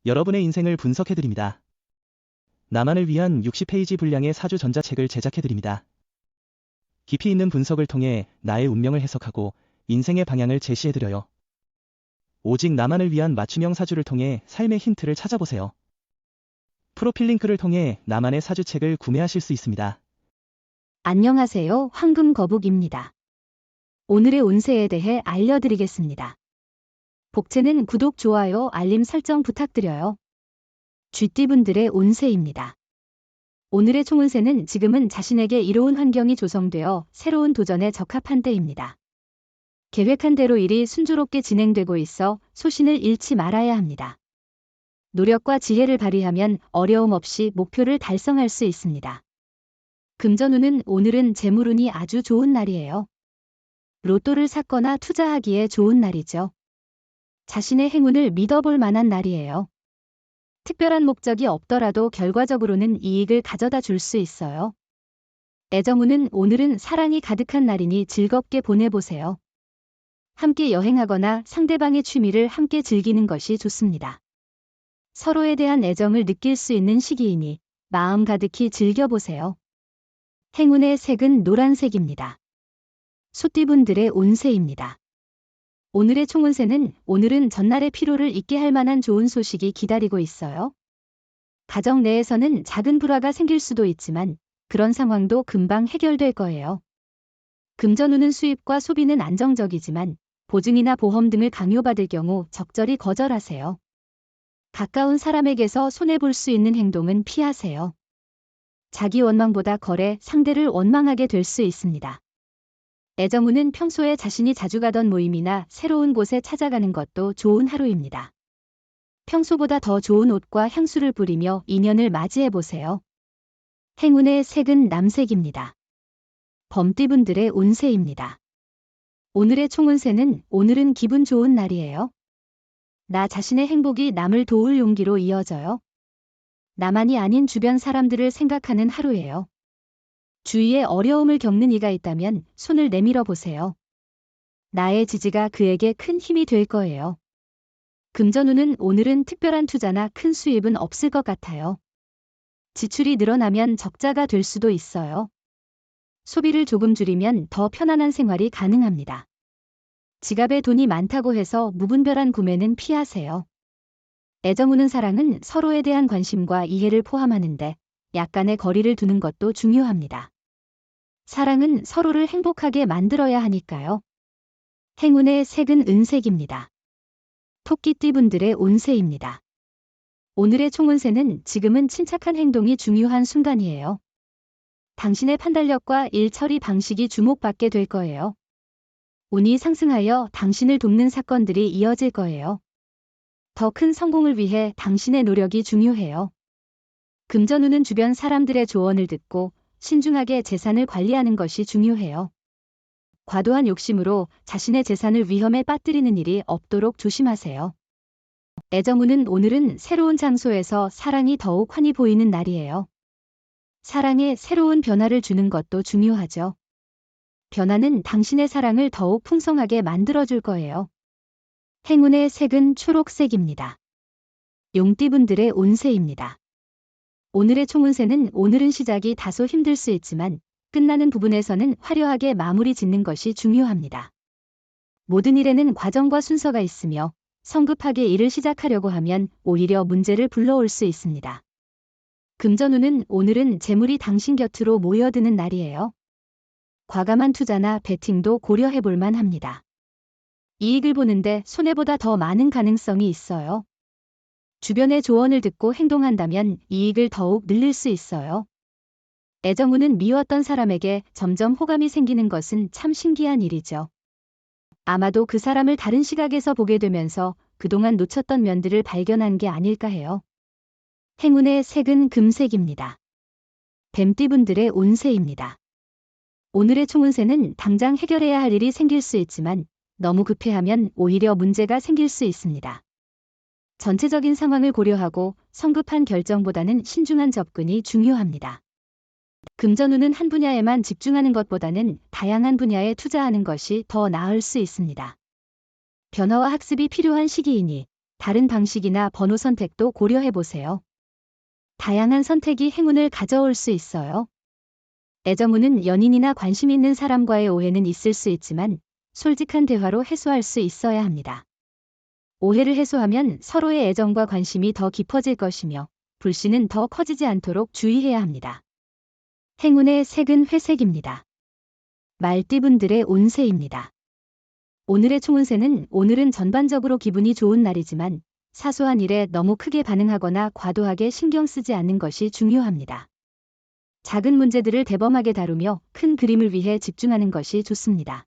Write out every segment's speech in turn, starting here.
여러분의 인생을 분석해드립니다. 나만을 위한 60페이지 분량의 사주 전자책을 제작해드립니다. 깊이 있는 분석을 통해 나의 운명을 해석하고 인생의 방향을 제시해드려요. 오직 나만을 위한 맞춤형 사주를 통해 삶의 힌트를 찾아보세요. 프로필 링크를 통해 나만의 사주책을 구매하실 수 있습니다. 안녕하세요. 황금거북입니다. 오늘의 운세에 대해 알려드리겠습니다. 복채는 구독, 좋아요, 알림 설정 부탁드려요. 쥐띠분들의 운세입니다. 오늘의 총운세는 지금은 자신에게 이로운 환경이 조성되어 새로운 도전에 적합한 때입니다. 계획한 대로 일이 순조롭게 진행되고 있어 소신을 잃지 말아야 합니다. 노력과 지혜를 발휘하면 어려움 없이 목표를 달성할 수 있습니다. 금전운은 오늘은 재물운이 아주 좋은 날이에요. 로또를 샀거나 투자하기에 좋은 날이죠. 자신의 행운을 믿어볼 만한 날이에요. 특별한 목적이 없더라도 결과적으로는 이익을 가져다 줄 수 있어요. 애정운은 오늘은 사랑이 가득한 날이니 즐겁게 보내보세요. 함께 여행하거나 상대방의 취미를 함께 즐기는 것이 좋습니다. 서로에 대한 애정을 느낄 수 있는 시기이니 마음 가득히 즐겨보세요. 행운의 색은 노란색입니다. 소띠분들의 운세입니다. 오늘의 총운세는 오늘은 전날의 피로를 잊게 할 만한 좋은 소식이 기다리고 있어요. 가정 내에서는 작은 불화가 생길 수도 있지만 그런 상황도 금방 해결될 거예요. 금전운은 수입과 소비는 안정적이지만 보증이나 보험 등을 강요받을 경우 적절히 거절하세요. 가까운 사람에게서 손해볼 수 있는 행동은 피하세요. 자기 원망보다 거래, 상대를 원망하게 될 수 있습니다. 애정운은 평소에 자신이 자주 가던 모임이나 새로운 곳에 찾아가는 것도 좋은 하루입니다. 평소보다 더 좋은 옷과 향수를 뿌리며 인연을 맞이해보세요. 행운의 색은 남색입니다. 범띠분들의 운세입니다. 오늘의 총운세는 오늘은 기분 좋은 날이에요. 나 자신의 행복이 남을 도울 용기로 이어져요. 나만이 아닌 주변 사람들을 생각하는 하루예요. 주위에 어려움을 겪는 이가 있다면 손을 내밀어 보세요. 나의 지지가 그에게 큰 힘이 될 거예요. 금전운은 오늘은 특별한 투자나 큰 수입은 없을 것 같아요. 지출이 늘어나면 적자가 될 수도 있어요. 소비를 조금 줄이면 더 편안한 생활이 가능합니다. 지갑에 돈이 많다고 해서 무분별한 구매는 피하세요. 애정우는 사랑은 서로에 대한 관심과 이해를 포함하는데 약간의 거리를 두는 것도 중요합니다. 사랑은 서로를 행복하게 만들어야 하니까요. 행운의 색은 은색입니다. 토끼띠분들의 운세입니다. 오늘의 총운세는 지금은 침착한 행동이 중요한 순간이에요. 당신의 판단력과 일 처리 방식이 주목받게 될 거예요. 운이 상승하여 당신을 돕는 사건들이 이어질 거예요. 더 큰 성공을 위해 당신의 노력이 중요해요. 금전운은 주변 사람들의 조언을 듣고 신중하게 재산을 관리하는 것이 중요해요. 과도한 욕심으로 자신의 재산을 위험에 빠뜨리는 일이 없도록 조심하세요. 애정운은 오늘은 새로운 장소에서 사랑이 더욱 환히 보이는 날이에요. 사랑에 새로운 변화를 주는 것도 중요하죠. 변화는 당신의 사랑을 더욱 풍성하게 만들어줄 거예요. 행운의 색은 초록색입니다. 용띠분들의 운세입니다. 오늘의 총운세는 오늘은 시작이 다소 힘들 수 있지만 끝나는 부분에서는 화려하게 마무리 짓는 것이 중요합니다. 모든 일에는 과정과 순서가 있으며 성급하게 일을 시작하려고 하면 오히려 문제를 불러올 수 있습니다. 금전운은 오늘은 재물이 당신 곁으로 모여드는 날이에요. 과감한 투자나 베팅도 고려해볼 만합니다. 이익을 보는데 손해보다 더 많은 가능성이 있어요. 주변의 조언을 듣고 행동한다면 이익을 더욱 늘릴 수 있어요. 애정운은 미웠던 사람에게 점점 호감이 생기는 것은 참 신기한 일이죠. 아마도 그 사람을 다른 시각에서 보게 되면서 그동안 놓쳤던 면들을 발견한 게 아닐까 해요. 행운의 색은 금색입니다. 뱀띠분들의 운세입니다. 오늘의 총운세는 당장 해결해야 할 일이 생길 수 있지만 너무 급해하면 오히려 문제가 생길 수 있습니다. 전체적인 상황을 고려하고 성급한 결정보다는 신중한 접근이 중요합니다. 금전운은 한 분야에만 집중하는 것보다는 다양한 분야에 투자하는 것이 더 나을 수 있습니다. 변화와 학습이 필요한 시기이니 다른 방식이나 번호 선택도 고려해보세요. 다양한 선택이 행운을 가져올 수 있어요. 애정운은 연인이나 관심 있는 사람과의 오해는 있을 수 있지만 솔직한 대화로 해소할 수 있어야 합니다. 오해를 해소하면 서로의 애정과 관심이 더 깊어질 것이며 불신은 더 커지지 않도록 주의해야 합니다. 행운의 색은 회색입니다. 말띠분들의 운세입니다. 오늘의 총운세는 오늘은 전반적으로 기분이 좋은 날이지만 사소한 일에 너무 크게 반응하거나 과도하게 신경 쓰지 않는 것이 중요합니다. 작은 문제들을 대범하게 다루며 큰 그림을 위해 집중하는 것이 좋습니다.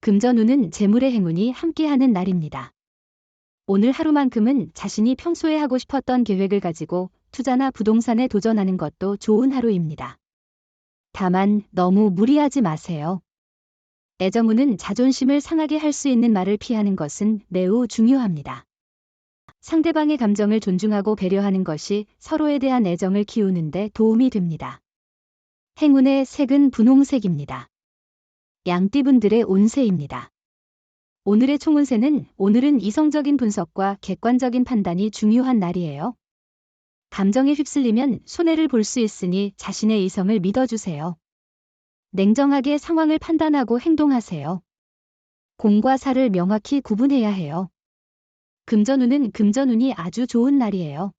금전운은 재물의 행운이 함께하는 날입니다. 오늘 하루만큼은 자신이 평소에 하고 싶었던 계획을 가지고 투자나 부동산에 도전하는 것도 좋은 하루입니다. 다만 너무 무리하지 마세요. 애정운은 자존심을 상하게 할 수 있는 말을 피하는 것은 매우 중요합니다. 상대방의 감정을 존중하고 배려하는 것이 서로에 대한 애정을 키우는 데 도움이 됩니다. 행운의 색은 분홍색입니다. 양띠분들의 운세입니다. 오늘의 총운세는 오늘은 이성적인 분석과 객관적인 판단이 중요한 날이에요. 감정에 휩쓸리면 손해를 볼 수 있으니 자신의 이성을 믿어주세요. 냉정하게 상황을 판단하고 행동하세요. 공과 사를 명확히 구분해야 해요. 금전운은 금전운이 아주 좋은 날이에요.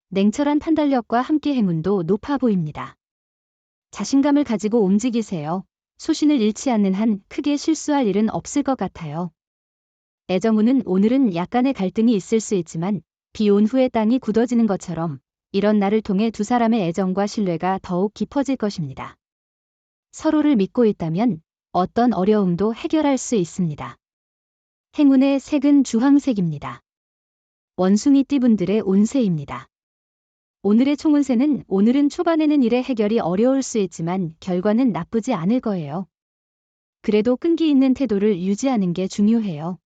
냉철한 판단력과 함께 행운도 높아 보입니다. 자신감을 가지고 움직이세요. 소신을 잃지 않는 한 크게 실수할 일은 없을 것 같아요. 애정운은 오늘은 약간의 갈등이 있을 수 있지만 비 온 후에 땅이 굳어지는 것처럼 이런 날을 통해 두 사람의 애정과 신뢰가 더욱 깊어질 것입니다. 서로를 믿고 있다면 어떤 어려움도 해결할 수 있습니다. 행운의 색은 주황색입니다. 원숭이띠분들의 운세입니다. 오늘의 총운세는 오늘은 초반에는 일의 해결이 어려울 수 있지만 결과는 나쁘지 않을 거예요. 그래도 끈기 있는 태도를 유지하는 게 중요해요.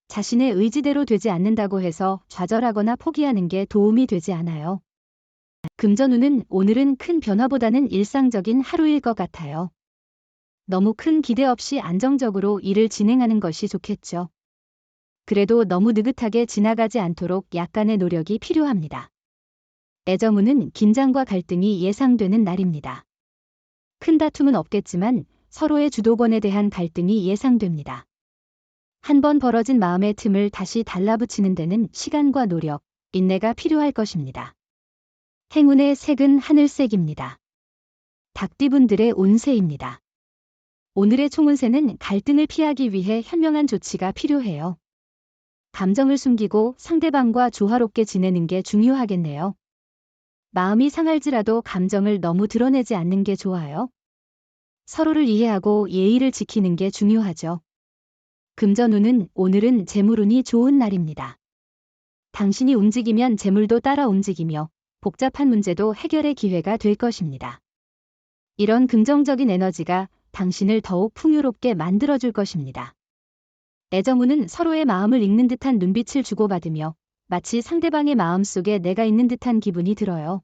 자신의 의지대로 되지 않는다고 해서 좌절하거나 포기하는 게 도움이 되지 않아요. 금전운은 오늘은 큰 변화보다는 일상적인 하루일 것 같아요. 너무 큰 기대 없이 안정적으로 일을 진행하는 것이 좋겠죠. 그래도 너무 느긋하게 지나가지 않도록 약간의 노력이 필요합니다. 애정운은 긴장과 갈등이 예상되는 날입니다. 큰 다툼은 없겠지만 서로의 주도권에 대한 갈등이 예상됩니다. 한번 벌어진 마음의 틈을 다시 달라붙이는 데는 시간과 노력, 인내가 필요할 것입니다. 행운의 색은 하늘색입니다. 닭띠분들의 운세입니다. 오늘의 총운세는 갈등을 피하기 위해 현명한 조치가 필요해요. 감정을 숨기고 상대방과 조화롭게 지내는 게 중요하겠네요. 마음이 상할지라도 감정을 너무 드러내지 않는 게 좋아요. 서로를 이해하고 예의를 지키는 게 중요하죠. 금전운은 오늘은 재물운이 좋은 날입니다. 당신이 움직이면 재물도 따라 움직이며 복잡한 문제도 해결의 기회가 될 것입니다. 이런 긍정적인 에너지가 당신을 더욱 풍요롭게 만들어줄 것입니다. 애정운은 서로의 마음을 읽는 듯한 눈빛을 주고받으며 마치 상대방의 마음 속에 내가 있는 듯한 기분이 들어요.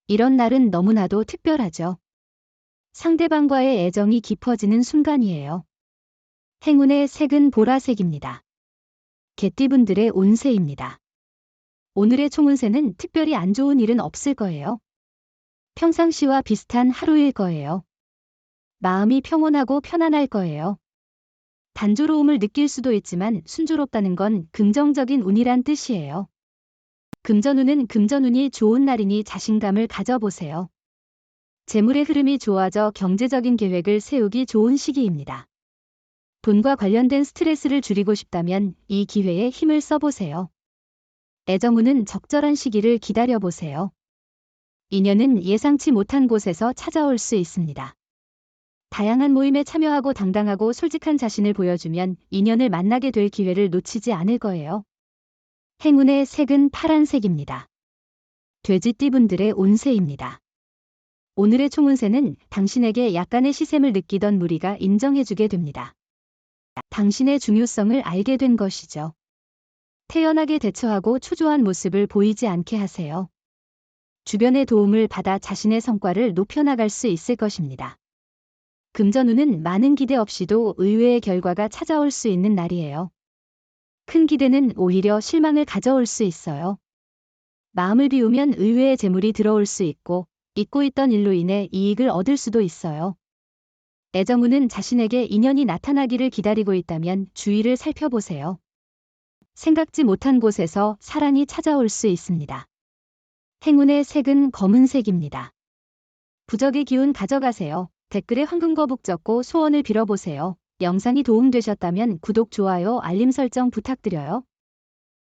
이런 날은 너무나도 특별하죠. 상대방과의 애정이 깊어지는 순간이에요. 행운의 색은 보라색입니다. 개띠분들의 운세입니다. 오늘의 총운세는 특별히 안 좋은 일은 없을 거예요. 평상시와 비슷한 하루일 거예요. 마음이 평온하고 편안할 거예요. 단조로움을 느낄 수도 있지만 순조롭다는 건 긍정적인 운이란 뜻이에요. 금전운은 금전운이 좋은 날이니 자신감을 가져보세요. 재물의 흐름이 좋아져 경제적인 계획을 세우기 좋은 시기입니다. 돈과 관련된 스트레스를 줄이고 싶다면 이 기회에 힘을 써보세요. 애정운은 적절한 시기를 기다려보세요. 인연은 예상치 못한 곳에서 찾아올 수 있습니다. 다양한 모임에 참여하고 당당하고 솔직한 자신을 보여주면 인연을 만나게 될 기회를 놓치지 않을 거예요. 행운의 색은 파란색입니다. 돼지띠분들의 운세입니다. 오늘의 총운세는 당신에게 약간의 시샘을 느끼던 무리가 인정해주게 됩니다. 당신의 중요성을 알게 된 것이죠. 태연하게 대처하고 초조한 모습을 보이지 않게 하세요. 주변의 도움을 받아 자신의 성과를 높여나갈 수 있을 것입니다. 금전운은 많은 기대 없이도 의외의 결과가 찾아올 수 있는 날이에요. 큰 기대는 오히려 실망을 가져올 수 있어요. 마음을 비우면 의외의 재물이 들어올 수 있고, 잊고 있던 일로 인해 이익을 얻을 수도 있어요. 애정운은 자신에게 인연이 나타나기를 기다리고 있다면 주위를 살펴보세요. 생각지 못한 곳에서 사랑이 찾아올 수 있습니다. 행운의 색은 검은색입니다. 부적의 기운 가져가세요. 댓글에 황금거북 적고 소원을 빌어보세요. 영상이 도움되셨다면 구독, 좋아요, 알림 설정 부탁드려요.